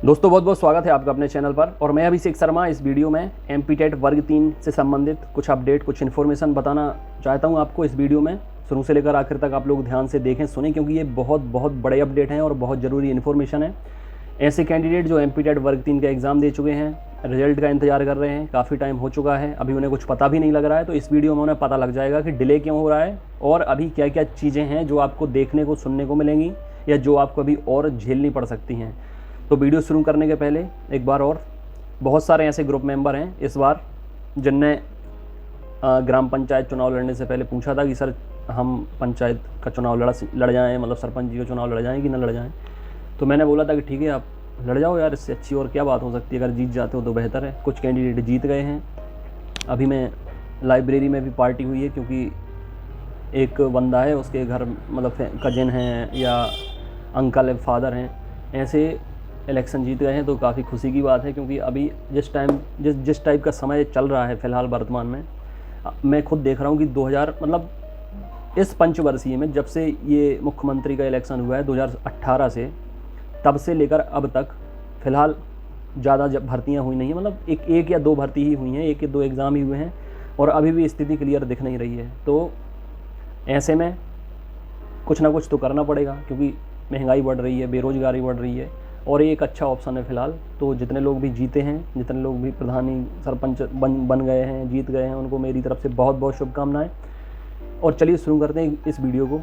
दोस्तों बहुत बहुत स्वागत है आपका अपने चैनल पर। और मैं अभिषेक शर्मा इस वीडियो में एमपी वर्ग 3 से संबंधित कुछ अपडेट कुछ इन्फॉर्मेशन बताना चाहता हूं आपको। इस वीडियो में शुरू से लेकर आखिर तक आप लोग ध्यान से देखें सुनें, क्योंकि ये बहुत बड़े अपडेट हैं और बहुत ज़रूरी इन्फॉर्मेशन है। ऐसे कैंडिडेट जो एमपी वर्ग 3 का एग्ज़ाम दे चुके हैं, रिजल्ट का इंतजार कर रहे हैं, काफ़ी टाइम हो चुका है, अभी उन्हें कुछ पता भी नहीं लग रहा है, तो इस वीडियो में उन्हें पता लग जाएगा कि डिले क्यों हो रहा है और अभी क्या क्या चीज़ें हैं जो आपको देखने को सुनने को मिलेंगी या जो आपको अभी और झेलनी पड़ सकती हैं। तो वीडियो शुरू करने के पहले एक बार और, बहुत सारे ऐसे ग्रुप मेंबर हैं इस बार जिनने ग्राम पंचायत चुनाव लड़ने से पहले पूछा था कि सर हम पंचायत का चुनाव लड़ जाएँ, मतलब सरपंच जी का चुनाव लड़ जाएँ कि ना लड़ जाएँ। तो मैंने बोला था कि ठीक है आप लड़ जाओ यार, इससे अच्छी और क्या बात हो सकती है, अगर जीत जाते हो तो बेहतर है। कुछ कैंडिडेट जीत गए हैं। अभी मैं लाइब्रेरी में भी पार्टी हुई है, क्योंकि एक बंदा है उसके घर मतलब कजिन हैं या अंकल है, फादर हैं, ऐसे इलेक्शन जीत गए हैं, तो काफ़ी खुशी की बात है। क्योंकि अभी जिस टाइप का समय चल रहा है फ़िलहाल वर्तमान में, मैं खुद देख रहा हूँ कि 2000 मतलब इस पंचवर्षीय में जब से ये मुख्यमंत्री का इलेक्शन हुआ है 2018 से, तब से लेकर अब तक फ़िलहाल ज़्यादा भर्तियाँ हुई नहीं हैं। मतलब एक या दो भर्ती ही हुई हैं, एक या दो एग्ज़ाम ही हुए हैं और अभी भी स्थिति क्लियर दिख नहीं रही है। तो ऐसे में कुछ ना कुछ तो करना पड़ेगा, क्योंकि महंगाई बढ़ रही है, बेरोज़गारी बढ़ रही है और ये एक अच्छा ऑप्शन है फ़िलहाल। तो जितने लोग भी जीते हैं, जितने लोग भी प्रधानी सरपंच बन गए हैं, जीत गए हैं, उनको मेरी तरफ से बहुत बहुत शुभकामनाएं। और चलिए शुरू करते हैं इस वीडियो को।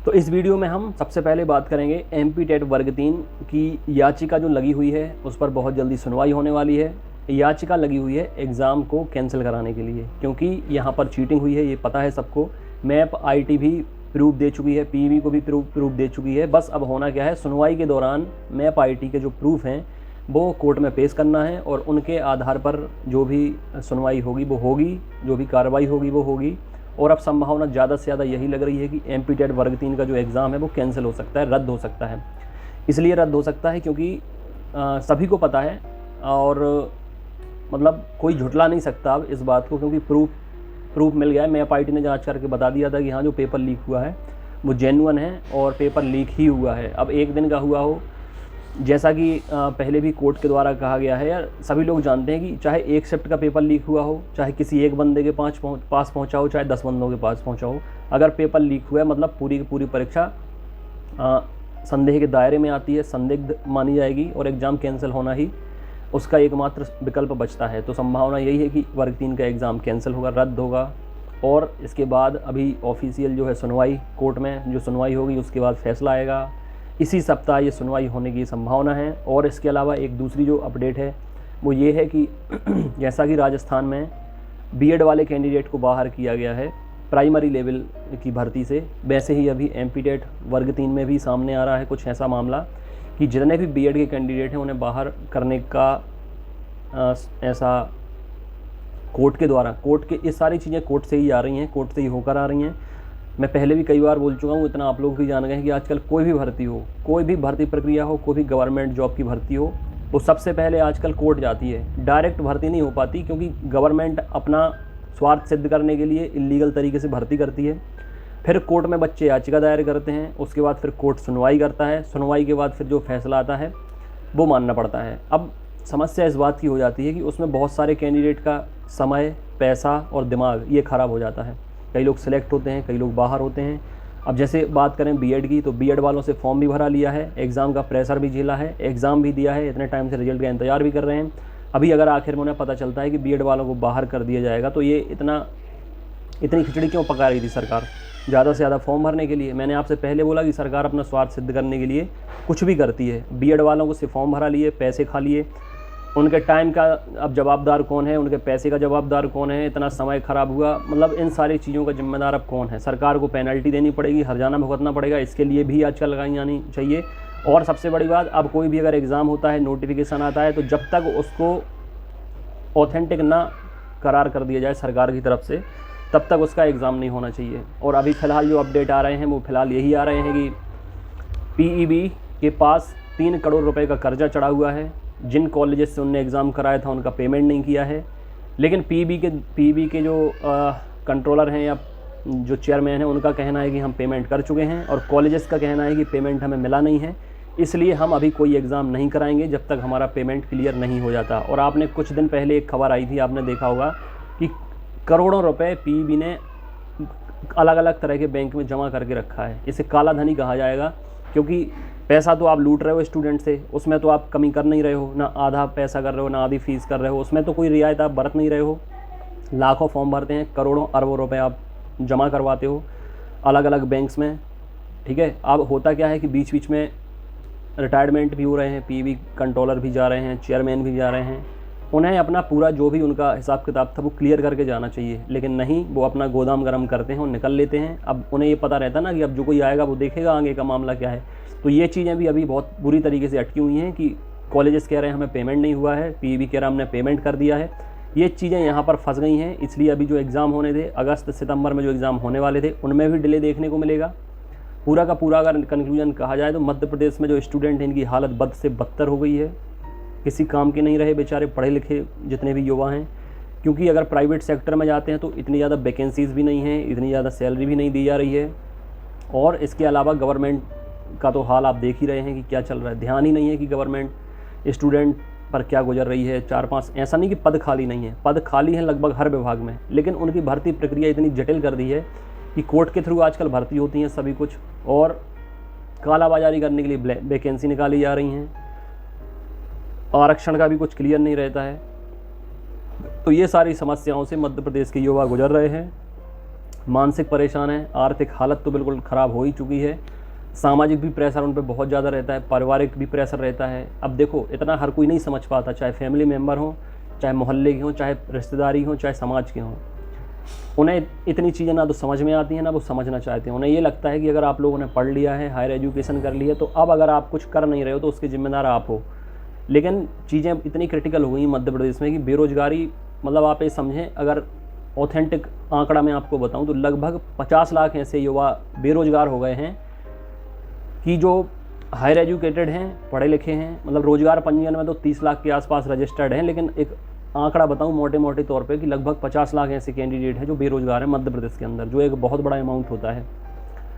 तो इस वीडियो में हम सबसे पहले बात करेंगे एमपी वर्ग 3 की याचिका जो लगी हुई है, उस पर बहुत जल्दी सुनवाई होने वाली है। याचिका लगी हुई है एग्ज़ाम को कैंसिल कराने के लिए, क्योंकि यहाँ पर चीटिंग हुई है, ये पता है सबको। मैप आईटी भी प्रूफ दे चुकी है, पीवी को भी प्रूफ दे चुकी है। बस अब होना क्या है, सुनवाई के दौरान मैप आईटी के जो प्रूफ हैं वो कोर्ट में पेश करना है और उनके आधार पर जो भी सुनवाई होगी वो होगी, जो भी कार्रवाई होगी वो होगी। और अब संभावना ज़्यादा से ज़्यादा यही लग रही है कि एमपी वर्ग 3 का जो एग्ज़ाम है वो कैंसिल हो सकता है, रद्द हो सकता है। इसलिए रद्द हो सकता है क्योंकि सभी को पता है और मतलब कोई झुठला नहीं सकता अब इस बात को, क्योंकि प्रूफ मिल गया है। मैप आईटी ने जांच करके बता दिया था कि हाँ जो पेपर लीक हुआ है वो जेन्युइन है और पेपर लीक ही हुआ है। अब एक दिन का हुआ हो, जैसा कि पहले भी कोर्ट के द्वारा कहा गया है, यार सभी लोग जानते हैं कि चाहे एक शिफ्ट का पेपर लीक हुआ हो, चाहे किसी एक बंदे के पास पहुँचा हो, चाहे 10 बंदों के पास पहुँचा हो, अगर पेपर लीक हुआ है मतलब पूरी की पूरी परीक्षा संदेह के दायरे में आती है, संदिग्ध मानी जाएगी और एग्ज़ाम कैंसिल होना ही उसका एकमात्र विकल्प बचता है। तो संभावना यही है कि वर्ग 3 का एग्ज़ाम कैंसिल होगा, रद्द होगा। और इसके बाद अभी ऑफिशियल जो है सुनवाई, कोर्ट में जो सुनवाई होगी उसके बाद फैसला आएगा। इसी सप्ताह ये सुनवाई होने की संभावना है। और इसके अलावा एक दूसरी जो अपडेट है वो ये है कि जैसा कि राजस्थान में बीएड वाले कैंडिडेट को बाहर किया गया है प्राइमरी लेवल की भर्ती से, वैसे ही अभी एमपी वर्ग 3 में भी सामने आ रहा है कुछ ऐसा मामला कि जितने भी बीएड के कैंडिडेट हैं उन्हें बाहर करने का ऐसा कोर्ट के द्वारा, कोर्ट के ये सारी चीज़ें कोर्ट से ही आ रही हैं, कोर्ट से ही होकर आ रही हैं। मैं पहले भी कई बार बोल चुका हूँ, इतना आप लोग भी जान गए हैं कि आजकल कोई भी भर्ती हो, कोई भी भर्ती प्रक्रिया हो, कोई भी गवर्नमेंट जॉब की भर्ती हो, वो सबसे पहले आजकल कोर्ट जाती है। डायरेक्ट भर्ती नहीं हो पाती, क्योंकि गवर्नमेंट अपना स्वार्थ सिद्ध करने के लिए इलीगल तरीके से भर्ती करती है। फिर कोर्ट में बच्चे याचिका दायर करते हैं, उसके बाद फिर कोर्ट सुनवाई करता है, सुनवाई के बाद फिर जो फैसला आता है वो मानना पड़ता है। अब समस्या इस बात की हो जाती है कि उसमें बहुत सारे कैंडिडेट का समय, पैसा और दिमाग ये ख़राब हो जाता है। कई लोग सिलेक्ट होते हैं, कई लोग बाहर होते हैं। अब जैसे बात करें बीएड की, तो बीएड वालों से फॉर्म भी भरा लिया है, एग्ज़ाम का प्रेशर भी झेला है, एग्ज़ाम भी दिया है, इतने टाइम से रिजल्ट का इंतजार भी कर रहे हैं। अभी अगर आखिर में उन्हें पता चलता है कि बीएड वालों को बाहर कर दिया जाएगा, तो ये इतनी खिचड़ी क्यों पका रही थी सरकार ज़्यादा से ज़्यादा फॉर्म भरने के लिए। मैंने आपसे पहले बोला कि सरकार अपना स्वार्थ सिद्ध करने के लिए कुछ भी करती है। बीएड वालों को से फॉर्म भरा लिए, पैसे खा लिए, उनके टाइम का अब जवाबदार कौन है, उनके पैसे का जवाबदार कौन है, इतना समय ख़राब हुआ, मतलब इन सारी चीज़ों का जिम्मेदार अब कौन है। सरकार को पेनल्टी देनी पड़ेगी, हर्जाना भुगतना पड़ेगा, इसके लिए भी याचिका लगाई जानी चाहिए। और सबसे बड़ी बात, अब कोई भी अगर एग्ज़ाम होता है, नोटिफिकेशन आता है, तो जब तक उसको ऑथेंटिक ना करार कर दिया जाए सरकार की तरफ से, तब तक उसका एग्ज़ाम नहीं होना चाहिए। और अभी फ़िलहाल जो अपडेट आ रहे हैं वो फ़िलहाल यही आ रहे हैं कि पीईबी के पास 3 करोड़ रुपए का कर्जा चढ़ा हुआ है। जिन कॉलेजेस से उनने एग्ज़ाम कराया था उनका पेमेंट नहीं किया है, लेकिन पीईबी के जो कंट्रोलर हैं या जो चेयरमैन है उनका कहना है कि हम पेमेंट कर चुके हैं, और कॉलेजेस का कहना है कि पेमेंट हमें मिला नहीं है, इसलिए हम अभी कोई एग्ज़ाम नहीं कराएंगे जब तक हमारा पेमेंट क्लियर नहीं हो जाता। और आपने कुछ दिन पहले एक खबर आई थी, आपने देखा होगा कि करोड़ों रुपए पीईबी ने अलग अलग तरह के बैंक में जमा करके रखा है। इसे काला धनी कहा जाएगा, क्योंकि पैसा तो आप लूट रहे हो स्टूडेंट से, उसमें तो आप कमी कर नहीं रहे हो, ना आधा पैसा कर रहे हो, ना आधी फीस कर रहे हो, उसमें तो कोई रियायत आप बरत नहीं रहे हो। लाखों फॉर्म भरते हैं, करोड़ों अरबों रुपए आप जमा करवाते हो अलग अलग बैंक्स में, ठीक है। अब होता क्या है कि बीच बीच में रिटायरमेंट भी हो रहे हैं, पीईबी कंट्रोलर भी जा रहे हैं, चेयरमैन भी जा रहे हैं, उन्हें अपना पूरा जो भी उनका हिसाब किताब था वो क्लियर करके जाना चाहिए, लेकिन नहीं, वो अपना गोदाम गर्म करते हैं और निकल लेते हैं। अब उन्हें ये पता रहता ना कि अब जो कोई आएगा वो देखेगा आगे का मामला क्या है। तो ये चीज़ें भी अभी बहुत बुरी तरीके से अटकी हुई हैं कि कॉलेजेस कह रहे हैं हमें पेमेंट नहीं हुआ है, पीईबी कह रहा हमने पेमेंट कर दिया है। ये चीज़ें यहाँ पर फंस गई हैं, इसलिए अभी जो एग्ज़ाम होने थे अगस्त सितंबर में जो एग्ज़ाम होने वाले थे उनमें भी डिले देखने को मिलेगा। पूरा का पूरा अगर कंक्लूजन कहा जाए तो मध्य प्रदेश में जो स्टूडेंट हैं इनकी हालत बद से बदतर हो गई है, किसी काम के नहीं रहे बेचारे पढ़े लिखे जितने भी युवा हैं, क्योंकि अगर प्राइवेट सेक्टर में जाते हैं तो इतनी ज़्यादा वैकेंसीज़ भी नहीं हैं, इतनी ज़्यादा सैलरी भी नहीं दी जा रही है, और इसके अलावा गवर्नमेंट का तो हाल आप देख ही रहे हैं कि क्या चल रहा है। ध्यान ही नहीं है कि गवर्नमेंट स्टूडेंट पर क्या गुजर रही है। 4-5 ऐसा नहीं कि पद खाली नहीं है, पद खाली हैं लगभग हर विभाग में, लेकिन उनकी भर्ती प्रक्रिया इतनी जटिल कर दी है कि कोर्ट के थ्रू आजकल भर्ती होती हैं सभी कुछ, और कालाबाजारी करने के लिए वैकेंसी निकाली जा रही हैं, आरक्षण का भी कुछ क्लियर नहीं रहता है। तो ये सारी समस्याओं से मध्य प्रदेश के युवा गुजर रहे हैं, मानसिक परेशान है, आर्थिक हालत तो बिल्कुल ख़राब हो ही चुकी है, सामाजिक भी प्रेशर उन पर बहुत ज़्यादा रहता है, पारिवारिक भी प्रेशर रहता है। अब देखो इतना हर कोई नहीं समझ पाता, चाहे फैमिली मेम्बर हो, चाहे मोहल्ले के हों, चाहे रिश्तेदारी हो, चाहे समाज के हों, उन्हें इतनी चीज़ें ना तो समझ में आती हैं ना वो समझना चाहते हैं। उन्हें ये लगता है कि अगर आप लोगों ने पढ़ लिया है, हायर एजुकेशन कर ली है, तो अब अगर आप कुछ कर नहीं रहे हो तो उसके ज़िम्मेदार आप हो। लेकिन चीज़ें इतनी क्रिटिकल हो गई मध्य प्रदेश में कि बेरोज़गारी, मतलब आप ये समझें, अगर ऑथेंटिक आंकड़ा मैं आपको बताऊं तो लगभग 50 लाख ऐसे युवा बेरोज़गार हो गए हैं कि जो हायर एजुकेटेड हैं, पढ़े लिखे हैं, मतलब रोज़गार पंजीयन में तो 30 लाख के आसपास रजिस्टर्ड हैं, लेकिन एक आंकड़ा बताऊं मोटे मोटे तौर पे कि लगभग 50 लाख ऐसे कैंडिडेट हैं जो बेरोज़गार हैं मध्य प्रदेश के अंदर, जो एक बहुत बड़ा अमाउंट होता है।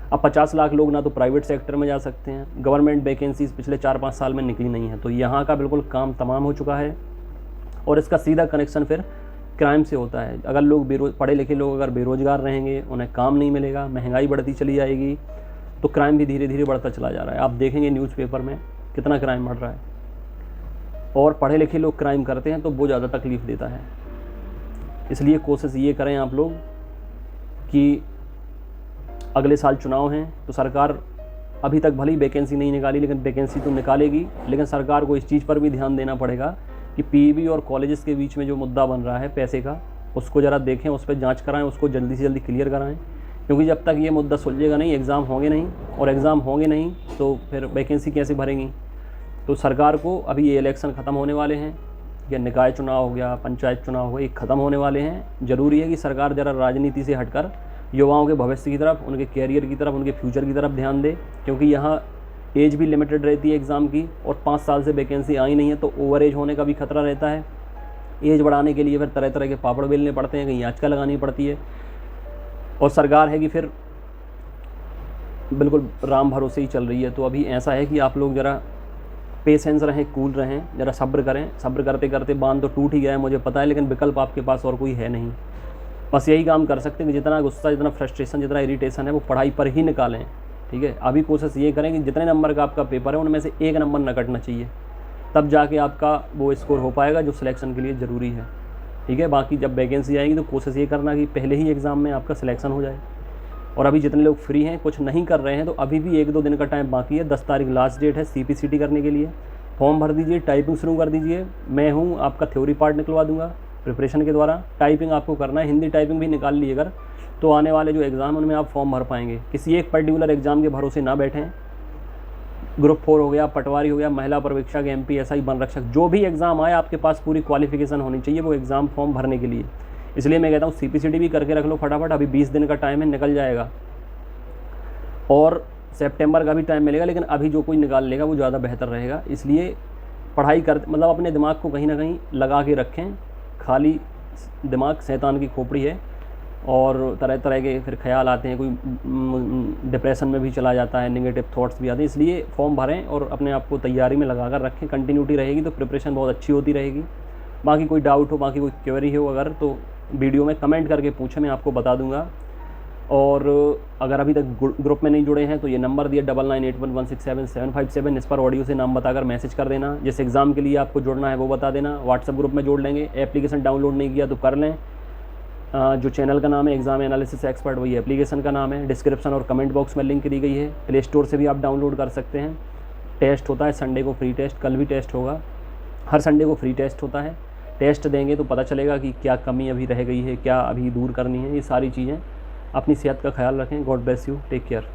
अब 50 लाख लोग ना तो प्राइवेट सेक्टर में जा सकते हैं, गवर्नमेंट वैकेंसीज पिछले 4-5 साल में निकली नहीं है, तो यहाँ का बिल्कुल काम तमाम हो चुका है। और इसका सीधा कनेक्शन फिर क्राइम से होता है। अगर लोग पढ़े लिखे लोग अगर बेरोज़गार रहेंगे, उन्हें काम नहीं मिलेगा, महंगाई बढ़ती चली जाएगी, तो क्राइम भी धीरे धीरे बढ़ता चला जा रहा है। आप देखेंगे न्यूज़पेपर में कितना क्राइम बढ़ रहा है, और पढ़े लिखे लोग क्राइम करते हैं तो वो ज़्यादा तकलीफ़ देता है। इसलिए कोशिश ये करें आप लोग कि अगले साल चुनाव हैं तो सरकार अभी तक भले ही वैकेंसी नहीं निकाली, लेकिन वैकेंसी तो निकालेगी, लेकिन सरकार को इस चीज़ पर भी ध्यान देना पड़ेगा कि पीईबी और कॉलेजेस के बीच में जो मुद्दा बन रहा है पैसे का, उसको ज़रा देखें, उस पर जांच कराएं, उसको जल्दी से जल्दी क्लियर कराएं, क्योंकि जब तक ये मुद्दा सुलझेगा नहीं, एग्ज़ाम होंगे नहीं, और एग्ज़ाम होंगे नहीं तो फिर वैकेंसी कैसे भरेंगी। तो सरकार को अभी ये इलेक्शन ख़त्म होने वाले हैं, या निकाय चुनाव हो गया, पंचायत चुनाव हो गया, ये ख़त्म होने वाले हैं। ज़रूरी है कि सरकार ज़रा राजनीति से हटकर युवाओं के भविष्य की तरफ, उनके कैरियर की तरफ, उनके फ्यूचर की तरफ ध्यान दे, क्योंकि यहाँ एज भी लिमिटेड रहती है एग्ज़ाम की, और 5 साल से वैकेंसी आई नहीं है तो ओवर एज होने का भी खतरा रहता है। एज बढ़ाने के लिए फिर तरह तरह के पापड़ बेलने पड़ते हैं, कहीं याचिका लगानी पड़ती है, और सरकार है कि फिर बिल्कुल राम भरोसे ही चल रही है। तो अभी ऐसा है कि आप लोग ज़रा पेशेंस रहें, कूल रहें, ज़रा सब्र करें। सब्र करते करते बांध तो टूट ही गया है मुझे पता है, लेकिन विकल्प आपके पास और कोई है नहीं। बस यही काम कर सकते हैं कि जितना गुस्सा, जितना फ्रस्ट्रेशन, जितना इरिटेशन है वो पढ़ाई पर ही निकालें, ठीक है। अभी कोशिश ये करें कि जितने नंबर का आपका पेपर है उनमें से 1 नंबर न कटना चाहिए, तब जाके आपका वो स्कोर हो पाएगा जो सिलेक्शन के लिए ज़रूरी है, ठीक है। बाकी जब वैकेंसी आएगी तो कोशिश ये करना कि पहले ही एग्ज़ाम में आपका सिलेक्शन हो जाए। और अभी जितने लोग फ्री हैं, कुछ नहीं कर रहे हैं, तो अभी भी 1-2 दिन का टाइम बाकी है। 10 तारीख लास्ट डेट है CPCT करने के लिए। फॉर्म भर दीजिए, टाइपिंग शुरू कर दीजिए। मैं हूँ, आपका थ्योरी पार्ट निकलवा दूंगा प्रिपरेशन के द्वारा। टाइपिंग आपको करना है, हिंदी टाइपिंग भी निकाल ली अगर, तो आने वाले जो एग्ज़ाम है उनमें आप फॉर्म भर पाएंगे। किसी एक पर्टिकुलर एग्ज़ाम के भरोसे ना बैठें। ग्रुप 4 हो गया, पटवारी हो गया, महिला पर्यवेक्षक, MPSI, वन रक्षक, जो भी एग्ज़ाम आए आपके पास पूरी क्वालिफिकेशन होनी चाहिए वो एग्ज़ाम फॉर्म भरने के लिए। इसलिए मैं कहता हूँ CPCT भी करके रख लो फटाफट, अभी 20 दिन का टाइम है, निकल जाएगा। और सितंबर का भी टाइम मिलेगा, लेकिन अभी जो कोई निकाल लेगा वो ज़्यादा बेहतर रहेगा। इसलिए पढ़ाई कर, मतलब अपने दिमाग को कहीं ना कहीं लगा के रखें। खाली दिमाग शैतान की खोपड़ी है, और तरह तरह के फिर ख्याल आते हैं, कोई डिप्रेशन में भी चला जाता है, नेगेटिव थॉट्स भी आते हैं। इसलिए फॉर्म भरें और अपने आप को तैयारी में लगा कर रखें, कंटिन्यूटी रहेगी तो प्रिपरेशन बहुत अच्छी होती रहेगी। बाकी कोई डाउट हो, बाकी कोई क्वेरी हो अगर, तो वीडियो में कमेंट करके पूछें, मैं आपको बता दूंगा। और अगर अभी तक ग्रुप में नहीं जुड़े हैं तो ये नंबर दिया 9981167757, इस पर ऑडियो से नाम बताकर मैसेज कर देना। जिस एग्ज़ाम के लिए आपको जुड़ना है वो बता देना, व्हाट्सएप ग्रुप में जोड़ लेंगे। एप्लीकेशन डाउनलोड नहीं किया तो कर लें। जो चैनल का नाम है एग्ज़ाम एनालिसिस एक्सपर्ट, वही एप्लीकेशन का नाम है। डिस्क्रिप्शन और कमेंट बॉक्स में लिंक दी गई है। प्ले स्टोर से भी आप डाउनलोड कर सकते हैं। टेस्ट होता है संडे को, फ्री टेस्ट, कल भी टेस्ट होगा। हर संडे को फ्री टेस्ट होता है। टेस्ट देंगे तो पता चलेगा कि क्या कमी अभी रह गई है, क्या अभी दूर करनी है। ये सारी चीज़ें। अपनी सेहत का ख्याल रखें। God bless you, take care.